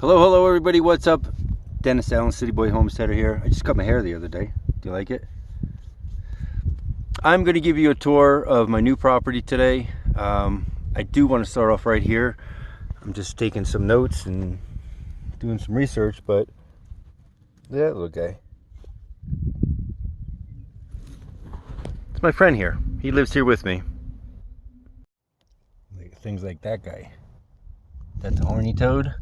Hello everybody, what's up? Dennis Allen, City Boy Homesteader here. I just cut my hair the other day. Do you like it? I'm going to give you a tour of my new property today. I do want to start off right here. I'm just taking some notes and doing some research, but that little guy. It's my friend here. He lives here with me. Things like that guy. That's a horny toad.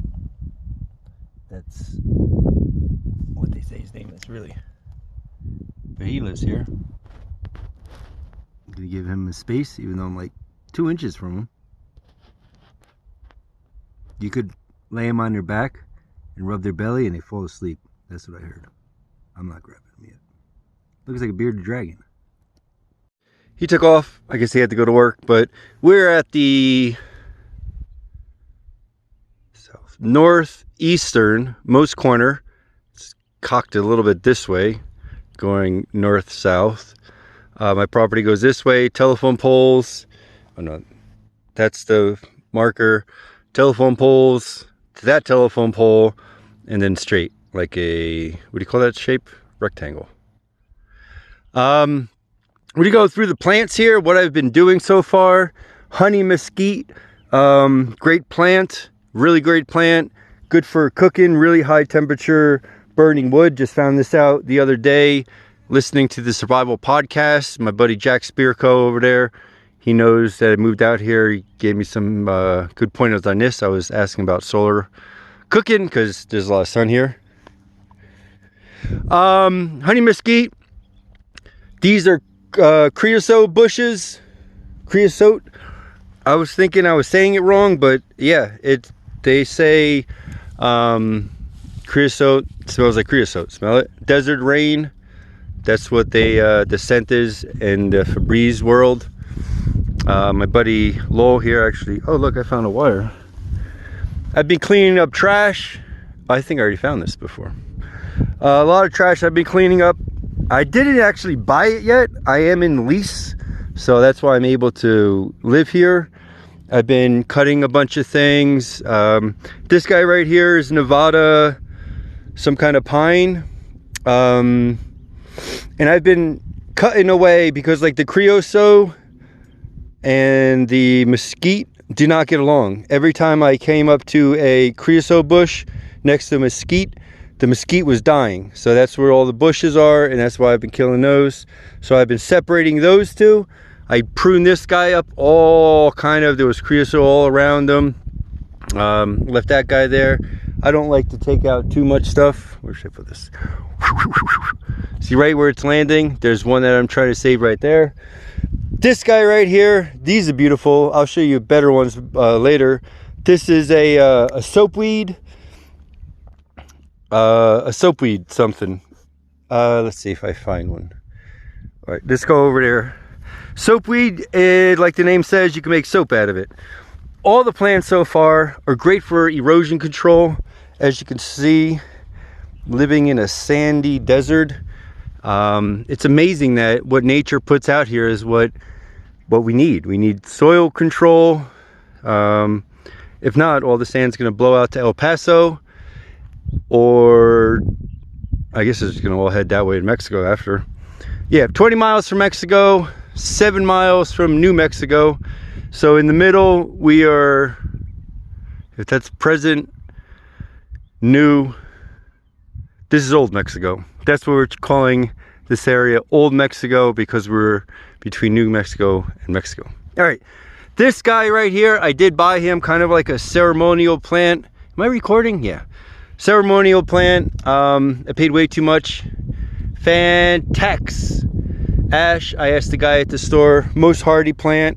That's what they say his name is, really. But he lives here. I'm gonna give him a space, even though I'm like 2 inches from him. You could lay them on their back and rub their belly and they fall asleep. That's what I heard. I'm not grabbing him yet. Looks like a bearded dragon. He took off. I guess he had to go to work, but we're at the northeastern most corner. It's cocked a little bit this way, going north south. My property goes this way. Telephone poles. Oh no, that's the marker. Telephone poles to that telephone pole, and then straight, like a, what do you call that shape? Rectangle. We go through the plants here. What I've been doing so far: honey mesquite, great plant. Really great plant, good for cooking, really high temperature burning wood. Just found this out the other day listening to the survival podcast. My buddy Jack Spearco over there, he knows that I moved out here. He gave me some good pointers on this. I was asking about solar cooking because there's a lot of sun here. Honey mesquite, these are creosote bushes. Creosote, I was thinking I was saying it wrong, but yeah, they say creosote smells like creosote. Smell it? Desert rain. That's what the scent is in the Febreze world. My buddy Lowell here actually. Oh look, I found a wire. I've been cleaning up trash. I think I already found this before. A lot of trash I've been cleaning up. I didn't actually buy it yet. I am in lease, so that's why I'm able to live here. I've been cutting a bunch of things. This guy right here is Nevada, some kind of pine. And I've been cutting away because like the creosote and the mesquite do not get along. Every time I came up to a creosote bush next to mesquite, the mesquite was dying. So that's where all the bushes are, and that's why I've been killing those. So I've been separating those two. I pruned this guy up all kind of, there was creosote all around him. Left that guy there. I don't like to take out too much stuff. Where should I put this? See right where it's landing? There's one that I'm trying to save right there. This guy right here, these are beautiful. I'll show you better ones later. This is a soapweed. A soapweed something. Let's see if I find one. All right, let's go over there. Soapweed, like the name says, you can make soap out of it. All the plants so far are great for erosion control. As you can see, living in a sandy desert. It's amazing that what nature puts out here is what we need. We need soil control. If not, all the sand's going to blow out to El Paso, or I guess it's going to all head that way to Mexico after. Yeah, 20 miles from Mexico. 7 miles from New Mexico. So in the middle we are, if that's present, new, this is Old Mexico. That's what we're calling this area, Old Mexico, because we're between New Mexico and Mexico. All right, this guy right here, I did buy him kind of like a ceremonial plant. Am I recording? Yeah, ceremonial plant. I paid way too much. Fantex ash. I asked the guy at the store, most hardy plant.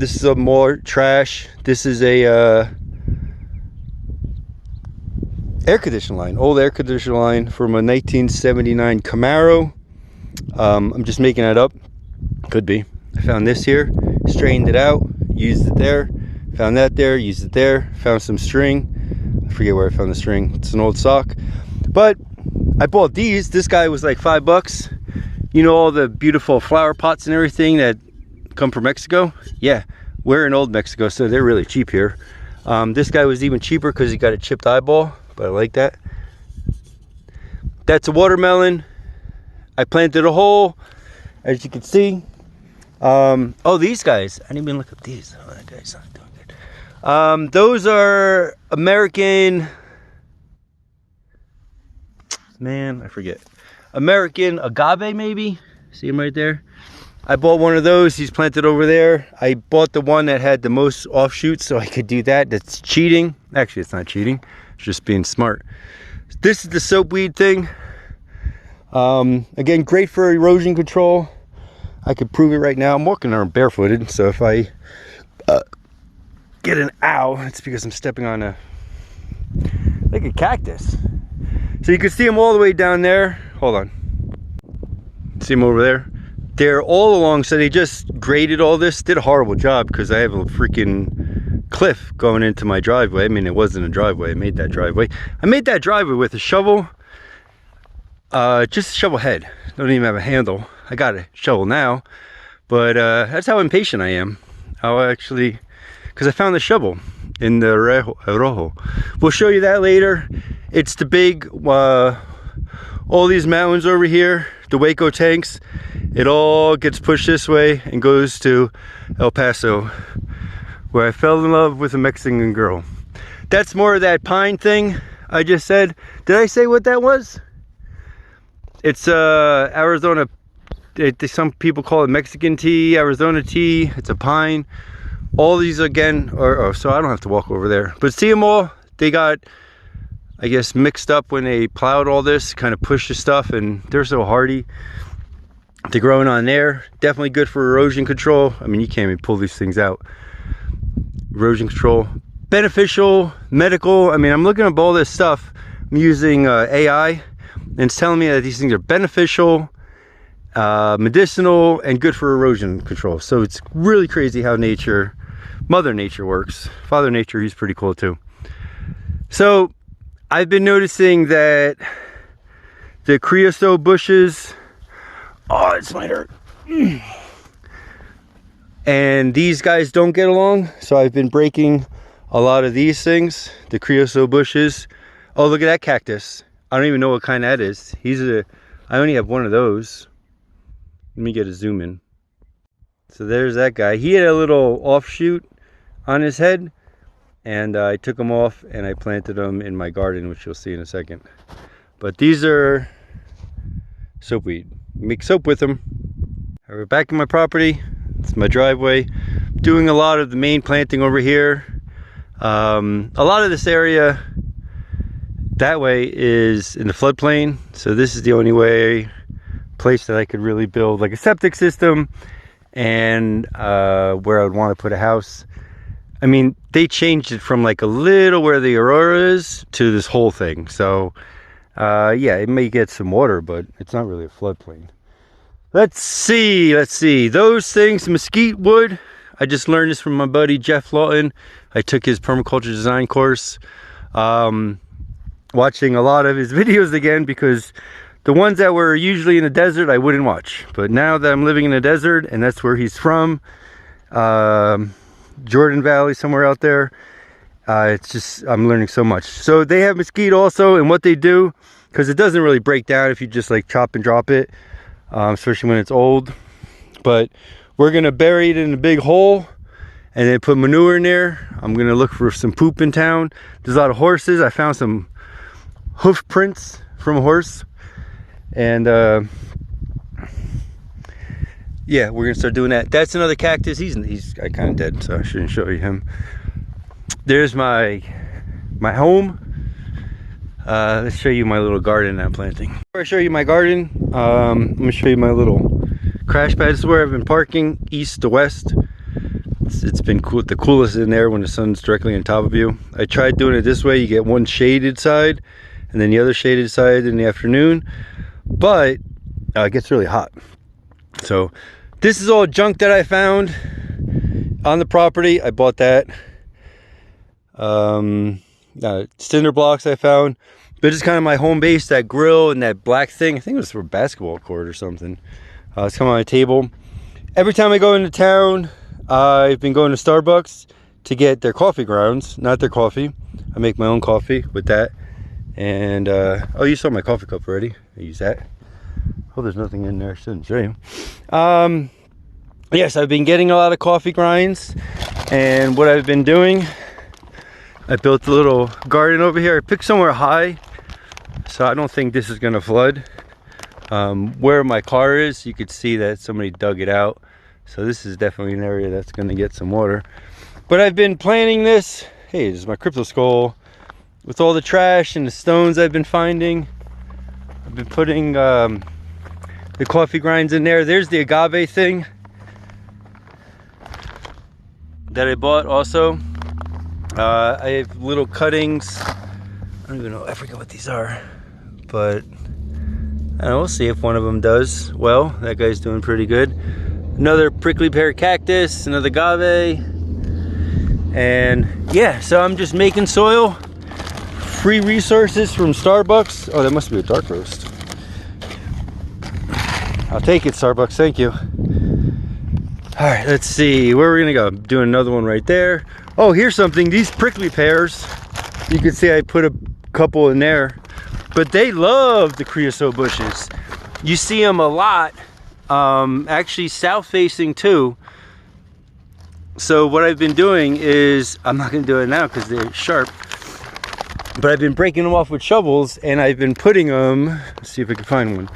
This is a more trash. This is a air conditioner line, old air conditioner line from a 1979 Camaro. I'm just making that up. Could be. I found this here, straightened it out, used it there. Found that there, used it there. Found some string. I forget where I found the string. It's an old sock. But I bought these. This guy was like $5. You know all the beautiful flower pots and everything that come from Mexico? Yeah, we're in Old Mexico, so they're really cheap here. This guy was even cheaper because he got a chipped eyeball, but I like that. That's a watermelon. I planted a hole, as you can see. Oh, these guys, I didn't even look up these. Oh, that guy's not doing good. Those are American, man, I forget. American agave, maybe. See him right there? I bought one of those. He's planted over there. I bought the one that had the most offshoots, so I could do that. That's cheating. Actually, it's not cheating. It's just being smart. This is the soapweed thing. Again, great for erosion control. I could prove it right now. I'm walking around barefooted, so if I get an ow, it's because I'm stepping on a cactus. So you can see them all the way down there. Hold on. See them over there? They're all along, so they just graded all this. Did a horrible job because I have a freaking cliff going into my driveway. I mean, it wasn't a driveway. I made that driveway. I made that driveway with a shovel. Just a shovel head. Don't even have a handle. I got a shovel now, but that's how impatient I am. I'll actually, because I found the shovel in the Rojo. We'll show you that later. It's the big, all these mountains over here, the Waco tanks. It all gets pushed this way and goes to El Paso, where I fell in love with a Mexican girl. That's more of that pine thing I just said. Did I say what that was? It's Arizona. Some people call it Mexican tea, Arizona tea. It's a pine. All these again so I don't have to walk over there. But see them all? They got, I guess, mixed up when they plowed all this, kind of pushed the stuff, and they're so hardy. They're growing on there. Definitely good for erosion control. I mean, you can't even pull these things out. Erosion control. Beneficial, medical. I mean, I'm looking up all this stuff. I'm using AI, and it's telling me that these things are beneficial, medicinal, and good for erosion control. So it's really crazy how nature, Mother Nature works. Father Nature, he's pretty cool too. So I've been noticing that the creosote bushes, oh, it's might hurt. And these guys don't get along, so I've been breaking a lot of these things, the creosote bushes. Oh, look at that cactus. I don't even know what kind that is. I only have one of those. Let me get a zoom in. So there's that guy. He had a little offshoot on his head, and I took him off and I planted them in my garden, which you'll see in a second. But these are soapweed. Make soap with them. We're back in my property. It's my driveway. Doing a lot of the main planting over here. A lot of this area that way is in the floodplain, so this is the only place that I could really build like a septic system and where I would want to put a house. I mean, they changed it from like a little where the Aurora is to this whole thing. So yeah, it may get some water, but it's not really a floodplain. Let's see. Those things, mesquite wood. I just learned this from my buddy Geoff Lawton. I took his permaculture design course. Watching a lot of his videos again, because the ones that were usually in the desert I wouldn't watch. But now that I'm living in the desert, and that's where he's from, Jordan Valley, somewhere out there, it's just, I'm learning so much. So they have mesquite also, and what they do, because it doesn't really break down if you just like chop and drop it, especially when it's old. But we're gonna bury it in a big hole and then put manure in there. I'm gonna look for some poop in town. There's a lot of horses. I found some hoof prints from a horse, and yeah, we're gonna start doing that. That's another cactus. He's kind of dead, so I shouldn't show you him. There's my home. Let's show you my little garden I'm planting. Before I show you my garden, I'm gonna show you my little crash pad. This is where I've been parking, east to west. It's been cool, the coolest in there when the sun's directly on top of you. I tried doing it this way. You get one shaded side and then the other shaded side in the afternoon, but it gets really hot. So this is all junk that I found on the property. I bought that. Cinder blocks I found, but it's kind of my home base. That grill and that black thing, I think it was for a basketball court or something. It's come on my table. Every time I go into town, I've been going to Starbucks. to get their coffee grounds, not their coffee. I make my own coffee with that. And oh, you saw my coffee cup already. I use that. Oh, there's nothing in there. I shouldn't show you. Yes, I've been getting a lot of coffee grinds, and what I've been doing, I built a little garden over here. I picked somewhere high, so I don't think this is gonna flood. Where my car is, you could see that somebody dug it out, so this is definitely an area that's gonna get some water. But I've been planting this. Hey, this is my crypto skull with all the trash and the stones I've been finding. I've been putting the coffee grinds in there. There's the agave thing that I bought also. I have little cuttings. I don't even know, I forget what these are, but I don't know, we'll see if one of them does well. That guy's doing pretty good. Another prickly pear cactus, another agave. And yeah, so I'm just making soil. Free resources from Starbucks. Oh, that must be a dark roast. I'll take it, Starbucks, thank you. All right, let's see, where are we gonna go? I'm doing another one right there. Oh, here's something, these prickly pears. You can see I put a couple in there, but they love the creosote bushes. You see them a lot, actually south facing too. So what I've been doing is, I'm not gonna do it now because they're sharp, but I've been breaking them off with shovels, and I've been putting them, let's see if I can find one.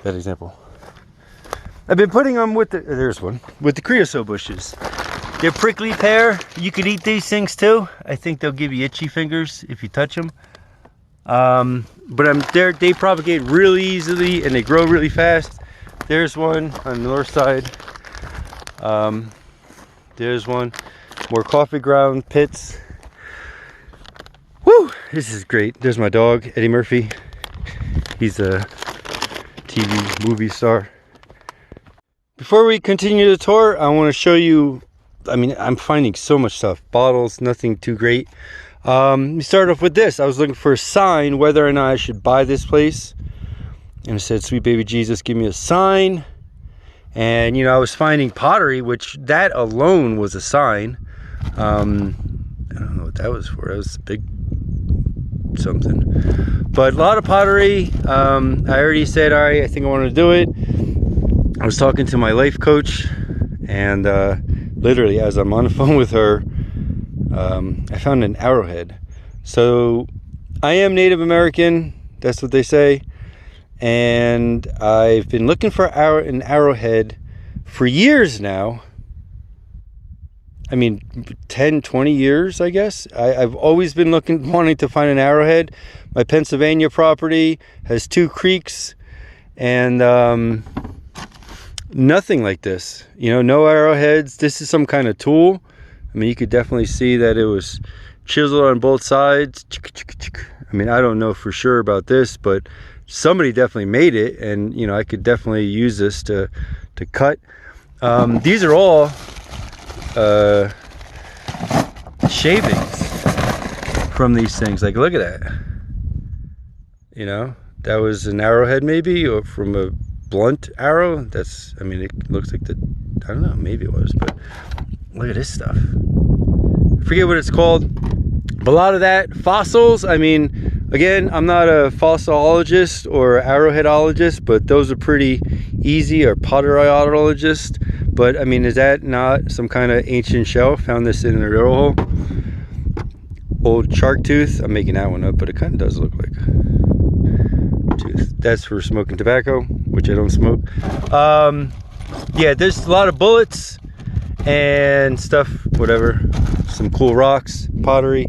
Bad example. I've been putting them with the, there's one, with the creosote bushes. They're prickly pear. You could eat these things too. I think they'll give you itchy fingers if you touch them. But they propagate really easily and they grow really fast. There's one on the north side. There's one. More coffee ground pits. Woo! This is great. There's my dog, Eddie Murphy. He's a TV movie star. Before we continue the tour, I want to show you, I mean, I'm finding so much stuff. Bottles, nothing too great. Let me start off with this. I was looking for a sign whether or not I should buy this place. And it said, "Sweet baby Jesus, give me a sign." And, you know, I was finding pottery, which that alone was a sign. I don't know what that was for. That was a big something. But a lot of pottery. I already said, all right, I think I want to do it. I was talking to my life coach, and literally as I'm on the phone with her, I found an arrowhead. So I am Native American, that's what they say, and I've been looking for an arrowhead for years now. I mean, 10, 20 years, I guess. I've always been wanting to find an arrowhead. My Pennsylvania property has 2 creeks, and nothing like this, you know, no arrowheads. This is some kind of tool. I mean, you could definitely see that it was chiseled on both sides. I mean, I don't know for sure about this, but somebody definitely made it, and you know, I could definitely use this to cut. These are all shavings from these things. Like, look at that. You know, that was an arrowhead maybe, or from a blunt arrow. That's, I mean, it looks like I don't know, maybe it was, but look at this stuff. I forget what it's called, but a lot of that, fossils. I mean, again, I'm not a fossilologist or arrowheadologist, but those are pretty easy, or potteriologist. But I mean, is that not some kind of ancient shell? Found this in an arrow hole. Old shark tooth. I'm making that one up, but it kind of does look like tooth. That's for smoking tobacco, which I don't smoke. Yeah, there's a lot of bullets and stuff, whatever. Some cool rocks, pottery.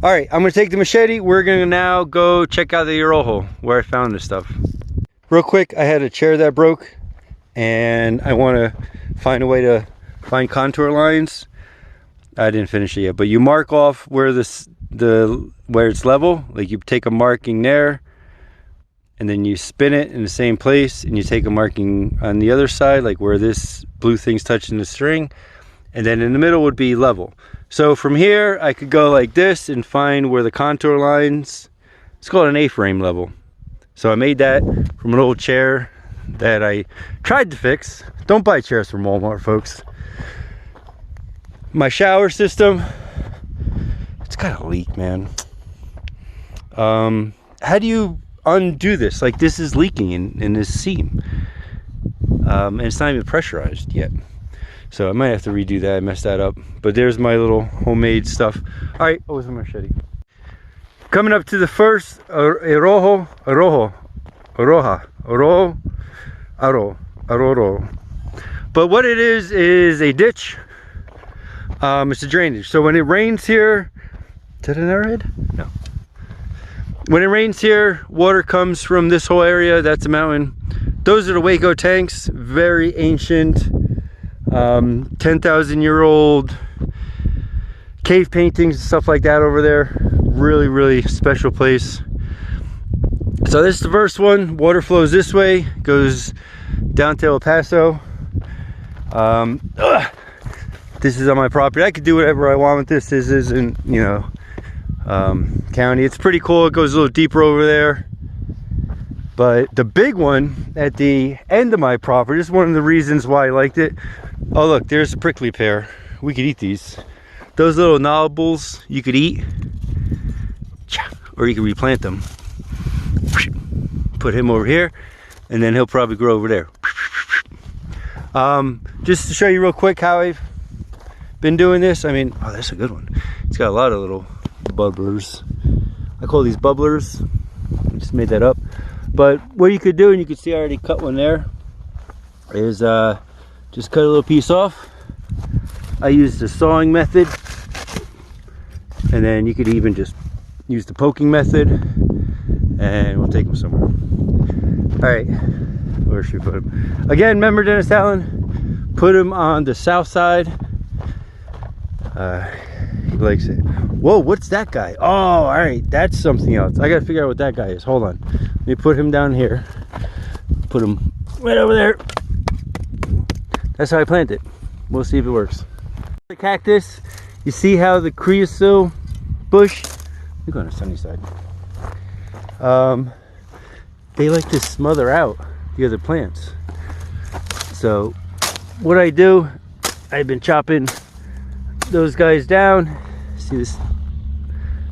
All right, I'm gonna take the machete. We're gonna now go check out the arrow hole where I found this stuff. Real quick, I had a chair that broke, and I want to find a way to find contour lines. I didn't finish it yet, but you mark off where where it's level. Like, you take a marking there, and then you spin it in the same place, and you take a marking on the other side, like where this blue thing's touching the string, and then in the middle would be level. So from here, I could go like this and find where the contour lines, it's called an A-frame level. So I made that from an old chair that I tried to fix. Don't buy chairs from Walmart, folks. My shower system, it's got a leak, man. How do you undo this? Like, this is leaking in this seam. And it's not even pressurized yet. So I might have to redo that. I messed that up. But there's my little homemade stuff. All right, with my machete. Coming up to the first Aroro. But what it is a ditch. It's a drainage. So when it rains here, is that an Arid? No. When it rains here, water comes from this whole area. That's a mountain. Those are the Waco tanks. Very ancient, 10,000-year-old cave paintings and stuff like that over there. Really, really special place. So this is the first one. Water flows this way, goes down to El Paso. This is on my property. I could do whatever I want with this. This isn't, you know, county. It's pretty cool. It goes a little deeper over there. But the big one at the end of my property, this is one of the reasons why I liked it. Oh look, there's a prickly pear. We could eat these. Those little nobbles you could eat, or you could replant them. Put him over here, and then he'll probably grow over there. Just to show you real quick how I've been doing this. I mean, oh, that's a good one. It's got a lot of little bubblers. I call these bubblers. I just made that up. But what you could do, and you can see I already cut one there, is just cut a little piece off. I use the sawing method, and then you could even just use the poking method, and we'll take them somewhere. All right, where should we put him? Again, remember Dennis Allen, put him on the south side. He likes it. Whoa, what's that guy? Oh, all right, that's something else. I gotta figure out what that guy is. Hold on. Let me put him down here. Put him right over there. That's how I plant it. We'll see if it works. The cactus, you see how the creosote bush, we go on the sunny side. They like to smother out the other plants. So what I do, I've been chopping those guys down. See this?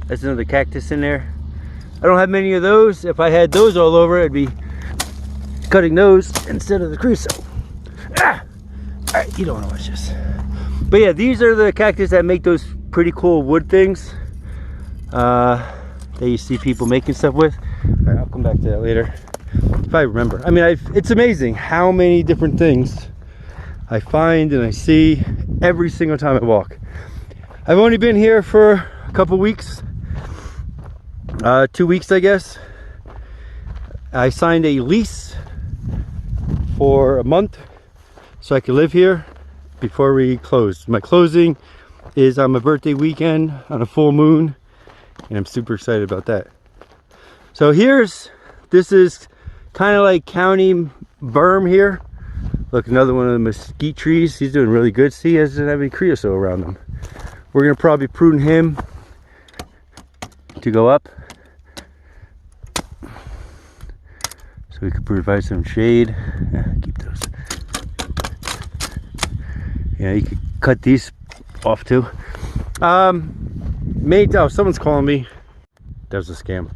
That's another cactus in there. I don't have many of those. If I had those all over, I'd be cutting those instead of the creosote. Ah! All right, you don't want to watch this. But yeah, these are the cactus that make those pretty cool wood things that you see people making stuff with. All right, I'll come back to that later if I remember. I mean, it's amazing how many different things I find and I see every single time I walk. I've only been here for a couple weeks, 2 weeks I guess. I signed a lease for a month so I could live here before we close. My closing is on my birthday weekend on a full moon, and I'm super excited about that. So this is kind of like county berm here. Look, another one of the mesquite trees. He's doing really good. See, he doesn't have any creosote around him. We're gonna probably prune him to go up, so we could provide some shade. Keep those. Yeah, you could cut these off too. Oh, someone's calling me. That was a scam.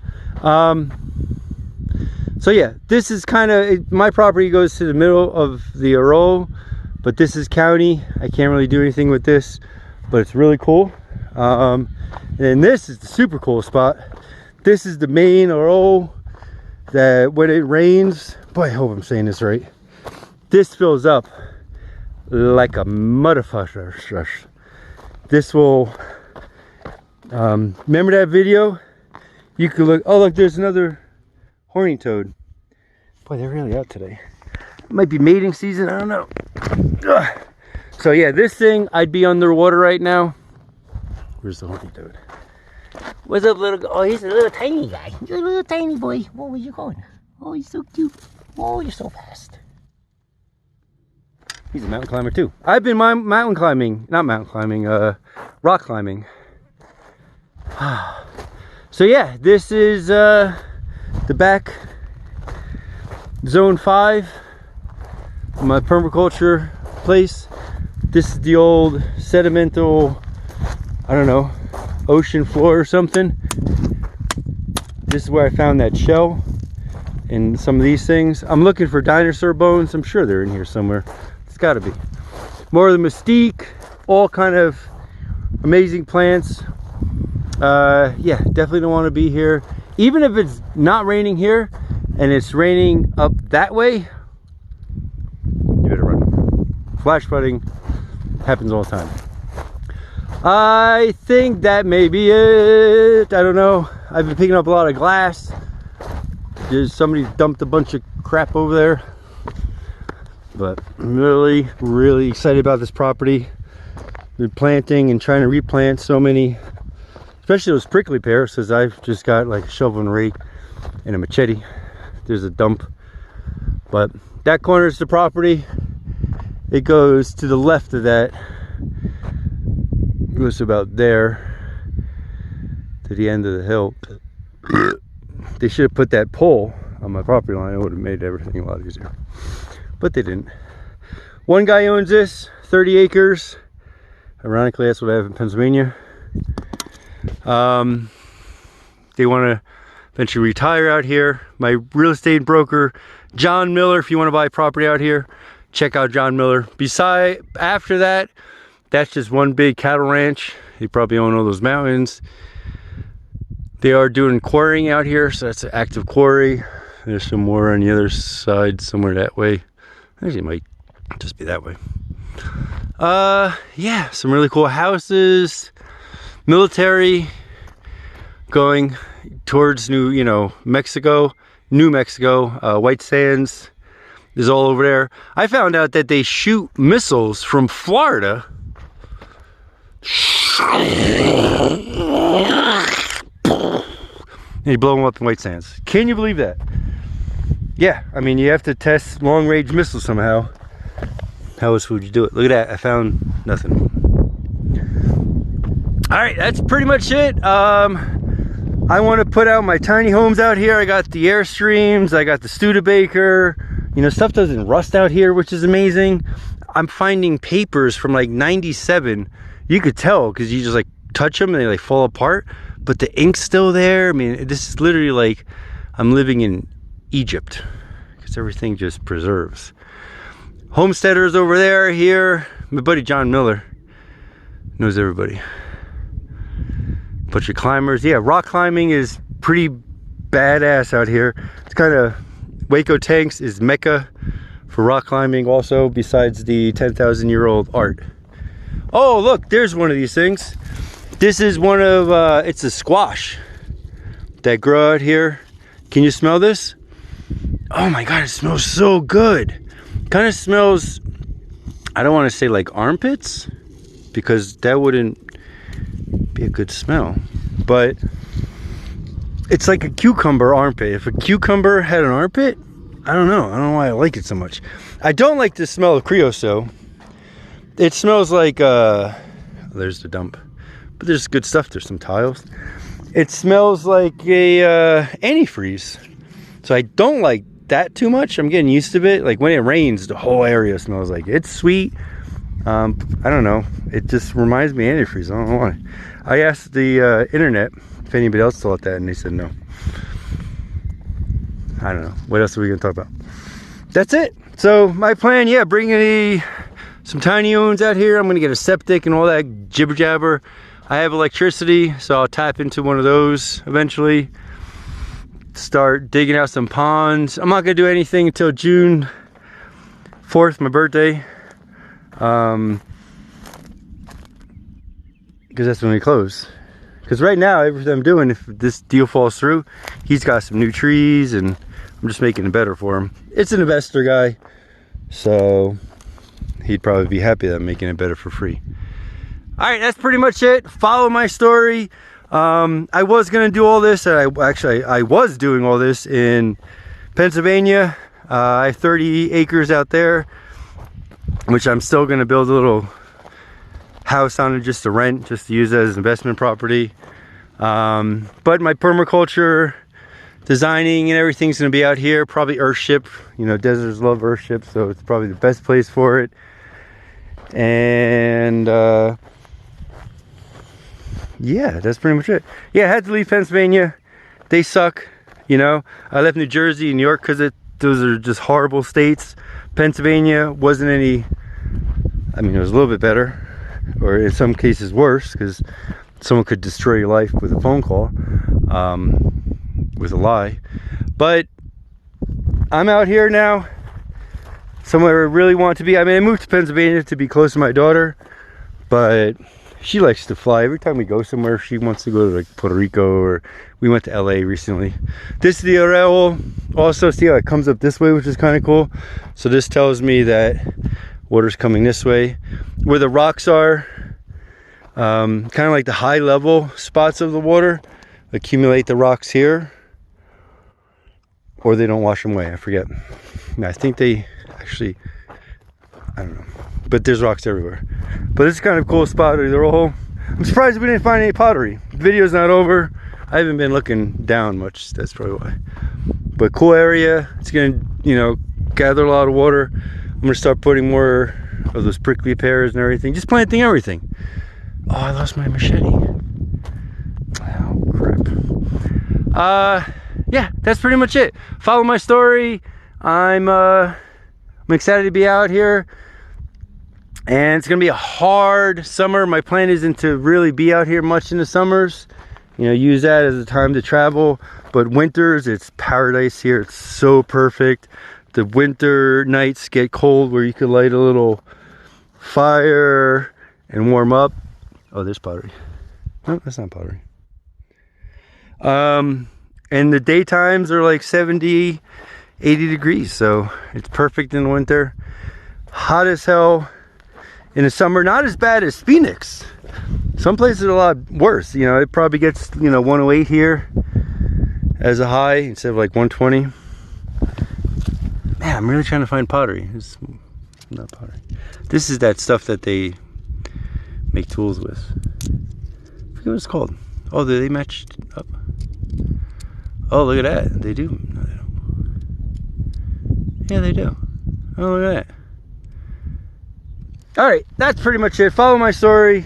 So yeah, this is kind of, my property goes to the middle of the Aro, but this is county. I can't really do anything with this, but it's really cool. And this is the super cool spot. This is the main Aro that when it rains, boy, I hope I'm saying this right, this fills up like a motherfucker. This will, remember that video? You could look, oh look, there's another horny toad. Boy, they're really out today. It might be mating season, I don't know. Ugh. So yeah, this thing, I'd be underwater right now. Where's the horny toad? What's up, little guy? Oh, he's a little tiny guy. You're a little tiny boy. Whoa, where you going? Oh, he's so cute. Oh, you're so fast. He's a mountain climber too. I've been mountain climbing, not mountain climbing, rock climbing. So yeah, this is the back zone 5. my permaculture place. This is the old sedimental, I don't know, ocean floor or something. This is where I found that shell and some of these things. I'm looking for dinosaur bones. I'm sure they're in here somewhere. It's got to be. More of the mesquite, all kind of amazing plants. Yeah, definitely don't want to be here. Even if it's not raining here and it's raining up that way, you better run. Flash flooding happens all the time. I think that may be it. I don't know. I've been picking up a lot of glass. There's somebody dumped a bunch of crap over there. But I'm really excited about this property. Been planting and trying to replant so many, especially those prickly pears, because I've just got like a shovel and rake and a machete. There's a dump. But that corner is the property. It goes to the left of that. It goes about there to the end of the hill. They should have put that pole on my property line. It would have made everything a lot easier, but they didn't. One guy owns this, 30 acres. Ironically, that's what I have in Pennsylvania. They want to eventually retire out here. My real estate broker, John Miller, if you want to buy property out here, check out John Miller. After that, that's just one big cattle ranch. They probably own all those mountains. They are doing quarrying out here, so that's an active quarry. There's some more on the other side, somewhere that way. Actually, it might just be that way. Yeah, some really cool houses, military, going towards New Mexico, White Sands is all over there. I found out that they shoot missiles from Florida. And you blow them up in White Sands. Can you believe that? Yeah, I mean, you have to test long-range missiles somehow. How else would you do it? Look at that, I found nothing. All right, that's pretty much it. I want to put out my tiny homes out here. I got the Airstreams, I got the Studebaker. Stuff doesn't rust out here, which is amazing. I'm finding papers from like 97. You could tell because you just like touch them and they like fall apart, but the ink's still there. I mean, this is literally like I'm living in Egypt because everything just preserves. Homesteaders over there, here. My buddy John Miller knows everybody. Bunch of climbers. Yeah, rock climbing is pretty badass out here. It's kind of, Waco Tanks is Mecca for rock climbing also, besides the 10,000-year-old art. Oh, look, there's one of these things. This is one of, it's a squash that grow out here. Can you smell this? Oh my God, it smells so good. Kind of smells, I don't want to say like armpits, because that wouldn't be a good smell, but it's like a cucumber armpit. If a cucumber had an armpit, I don't know why I like it so much. I don't like the smell of creosote. It smells like there's the dump, but there's good stuff. There's some tiles. It smells like a antifreeze, so I don't like that too much. I'm getting used to it. Like when it rains, the whole area smells like it. It's sweet. I don't know, it just reminds me of antifreeze. I don't know why. I asked the internet if anybody else thought that, and they said no. I don't know, what else are we gonna talk about? That's it. So my plan, yeah, bringing some tiny homes out here. I'm gonna get a septic and all that jibber jabber. I have electricity, so I'll tap into one of those eventually. Start digging out some ponds. I'm not gonna do anything until June 4th, my birthday. Because that's when we close. Because right now, everything I'm doing, if this deal falls through, he's got some new trees and I'm just making it better for him. It's an investor guy, so he'd probably be happy that I'm making it better for free. All right, that's pretty much it. Follow my story. I was gonna do all this, I was doing all this in Pennsylvania. I have 30 acres out there, which I'm still gonna build a little house on it just to rent, just to use it as investment property. But my permaculture designing and everything's going to be out here. Probably earthship. You know, deserts love earthship, so it's probably the best place for it. And yeah, that's pretty much it. Yeah, I had to leave Pennsylvania. They suck. You know, I left New Jersey and New York because those are just horrible states. Pennsylvania wasn't any, I mean, it was a little bit better, or in some cases worse, because someone could destroy your life with a phone call, with a lie. But I'm out here now, somewhere I really want to be. I mean, I moved to Pennsylvania to be close to my daughter, but she likes to fly. Every time we go somewhere, she wants to go to like Puerto Rico, or we went to LA recently. This is the Arid. Also, see how it comes up this way, which is kind of cool. So this tells me that water's coming this way. Where the rocks are, kind of like the high level spots of the water, accumulate the rocks here, or they don't wash them away. I forget. I think they actually, I don't know. But there's rocks everywhere. But this is kind of a cool spot. I'm surprised we didn't find any pottery. The video's not over. I haven't been looking down much. That's probably why. But cool area. It's gonna, you know, gather a lot of water. I'm gonna start putting more of those prickly pears and everything. Just planting everything. Oh, I lost my machete. Oh, crap. Yeah, that's pretty much it. Follow my story. I'm excited to be out here. And it's gonna be a hard summer. My plan isn't to really be out here much in the summers. You know, use that as a time to travel. But winters, it's paradise here. It's so perfect. The winter nights get cold where you could light a little fire and warm up. Oh, there's pottery. No, that's not pottery. And the daytimes are like 70, 80 degrees. So it's perfect in the winter. Hot as hell in the summer. Not as bad as Phoenix. Some places are a lot worse. You know, it probably gets, you know, 108 here as a high instead of like 120. Man, I'm really trying to find pottery. It's not pottery. This is that stuff that they make tools with. I forget what it's called. Oh, they matched up. Oh, look at that. They do. No, they don't. Yeah, they do. Oh, look at that. All right, that's pretty much it. Follow my story.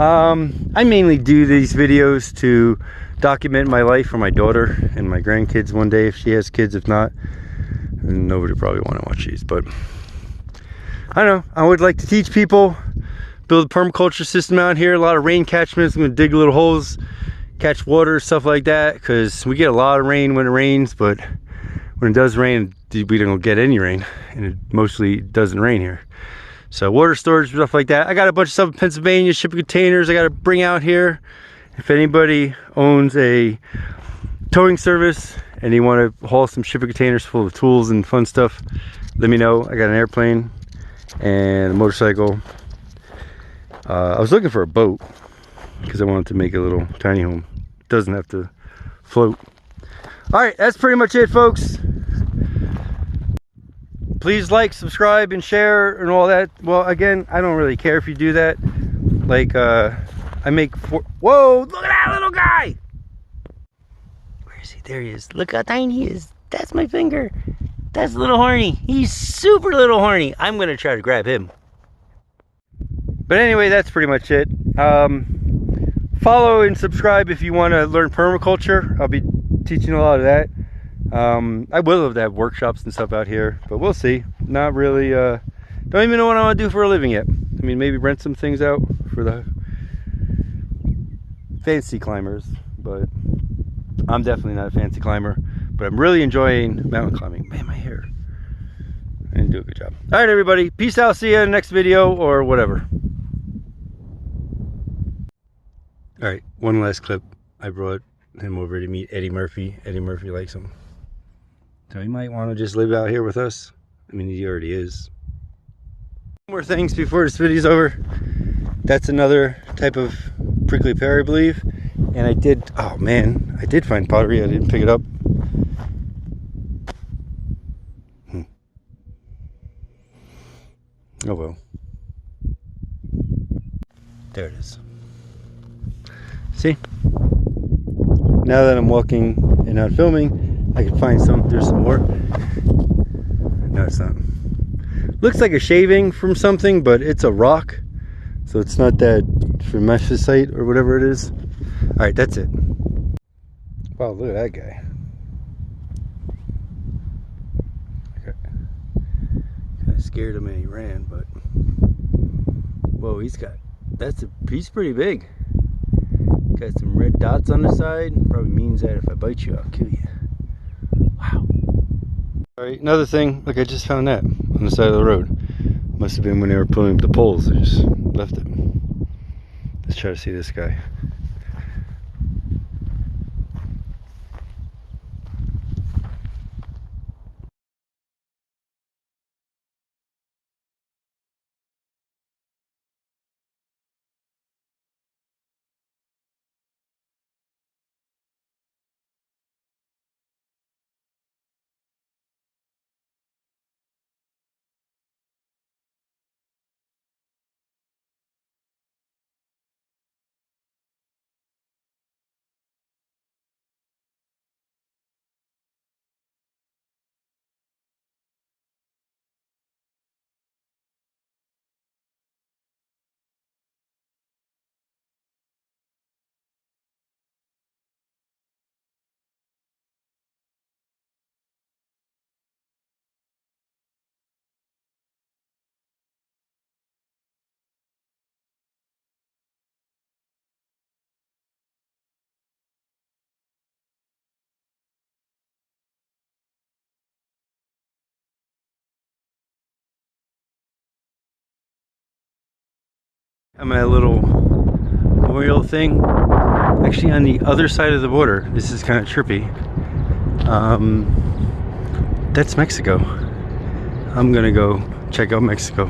I mainly do these videos to document my life for my daughter and my grandkids one day if she has kids. If not, nobody probably want to watch these. But I don't know. I would like to teach people, build a permaculture system out here. A lot of rain catchments. I'm gonna dig little holes, catch water, stuff like that. Because we get a lot of rain when it rains, but when it does rain, we don't get any rain, and it mostly doesn't rain here. So water storage, stuff like that. I got a bunch of stuff in Pennsylvania, shipping containers I got to bring out here. If anybody owns a towing service and you want to haul some shipping containers full of tools and fun stuff, let me know. I got an airplane and a motorcycle. I was looking for a boat because I wanted to make a little tiny home. It doesn't have to float. All right, that's pretty much it, folks. Please like, subscribe, and share, and all that. Well, again, I don't really care if you do that. Like, I make whoa, look at that little guy! Where is he? There he is. Look how tiny he is. That's my finger. That's a little horny. He's super little horny. I'm gonna try to grab him. But anyway, that's pretty much it. Follow and subscribe if you want to learn permaculture. I'll be teaching a lot of that. I would love to have workshops and stuff out here, but we'll see. Not really, don't even know what I want to do for a living yet. I mean, maybe rent some things out for the fancy climbers, but I'm definitely not a fancy climber, but I'm really enjoying mountain climbing. Man, my hair. I didn't do a good job. All right, everybody. Peace out. See you in the next video or whatever. All right, one last clip. I brought him over to meet Eddie Murphy. Eddie Murphy likes him. So he might want to just live out here with us. I mean, he already is. More things before this video's over. That's another type of prickly pear, I believe. And I did, oh man, I did find pottery. I didn't pick it up. Oh well. There it is. See? now that I'm walking and not filming, I can find there's some more. No, it's not. Looks like a shaving from something, but it's a rock. So it's not that Vermesicite or whatever it is. Alright, that's it. Wow, look at that guy. Okay. Kind of scared him and he ran, but whoa, he's pretty big. Got some red dots on the side. Probably means that if I bite you, I'll kill you. Wow. Alright, another thing, look, I just found that on the side of the road. Must have been when they were pulling up the poles, they just left it. Let's try to see this guy. I'm at a little memorial thing, actually on the other side of the border. This is kind of trippy. That's Mexico. I'm gonna go check out Mexico.